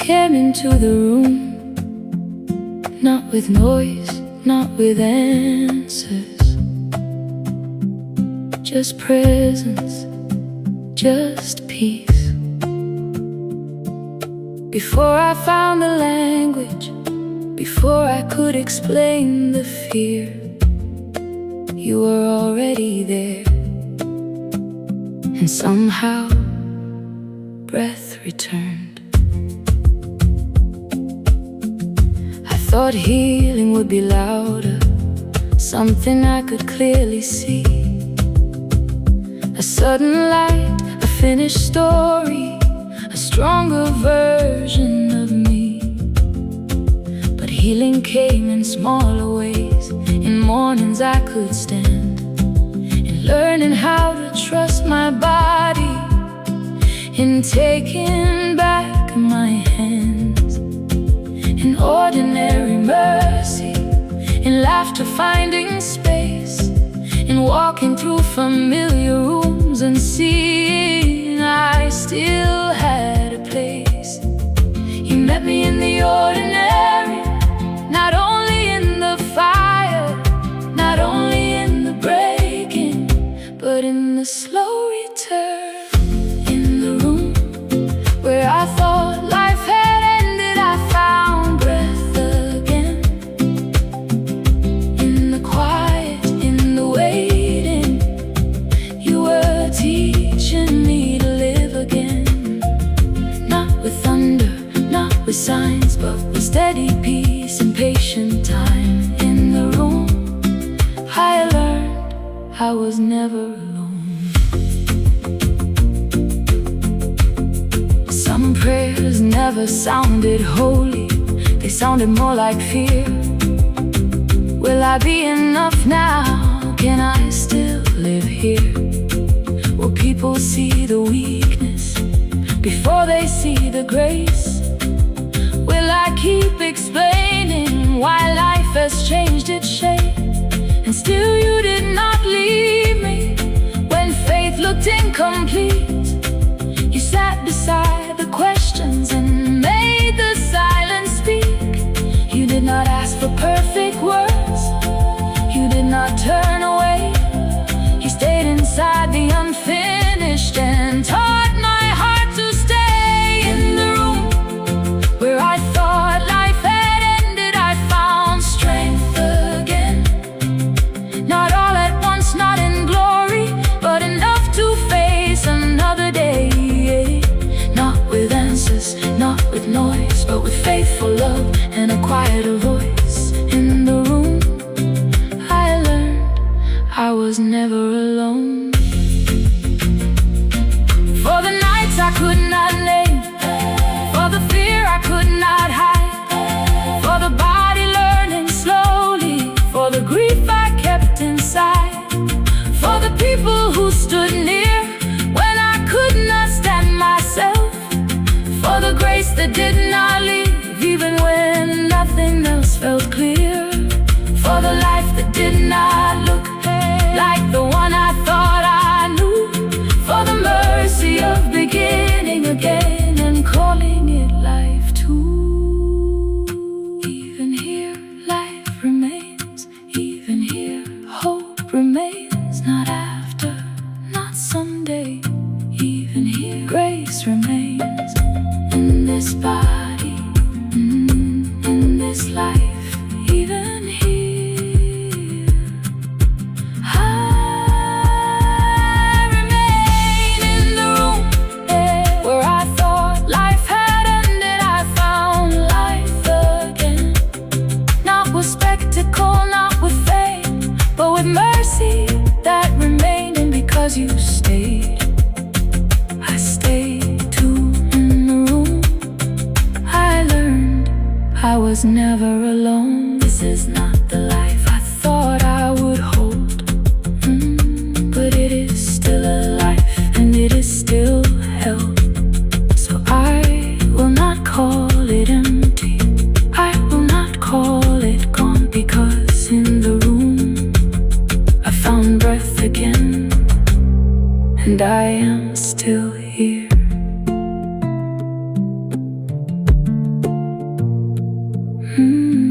came into the room, not with noise, not with answers, just presence, just peace. Before I found the language, before I could explain the fear, you were already there. And somehow, breath returned. I thought healing would be louder, something I could clearly see. A sudden light, a finished story, a stronger version of me. But healing came in smaller ways, in mornings I could stand, in learning how to trust my body, in taking back my hands, in ordinary mercy, in laughter finding space, in walking through familiar rooms and seeing I still had a place. You met me in the ordinary, not only in the fire, not only in the breaking, but in the slow return. In the room where I thought life had ended, I found breath again. In the quiet, in the waiting, you were teaching me to live again. Not with thunder, not with signs, but with steady peace and patient time. In the room I learned I was never alone. Some prayers never sounded holy, they sounded more like fear. Will I be enough now? Can I still live here? Will people see the weakness before they see the grace? Will I keep explaining why life has changed its shape? And still you did not leave me when faith looked incomplete. You sat beside the questions and made the silence speak. You did not ask for perfect words, you did not turn away. You stayed inside the unfinished and taught my heart to stay. In the room where I thought life had ended, I found strength again. Not all at once, not in glory, but enough to face another day. Not with answers, not with noise, but with faithful love and a quieter voice. In the room I learned I was never alone. For the nights I could not name, for the fear I could not hide, for the body learning slowly, for the grief I kept inside, for the people who stood near when I could not stand myself, for the grace that did not leave even when nothing else felt clear, for the life that did not look like the one I thought I knew, for the mercy of beginning again and calling it life too. Even here life remains, even here hope remains. Not after, not someday, even here grace remains. In this body, in this life, even here I remain. In the room where I thought life had ended, I found life again. Not with spectacle, not with fame, but with mercy that remained. And because you stayed, I stayed too. In the room I learned I was never alone. This is not the life I thought I would hold, but it is still a life and it is still held. So I will not call it empty, I will not call it gone, because in the room I found breath again, and I am still here. Mm.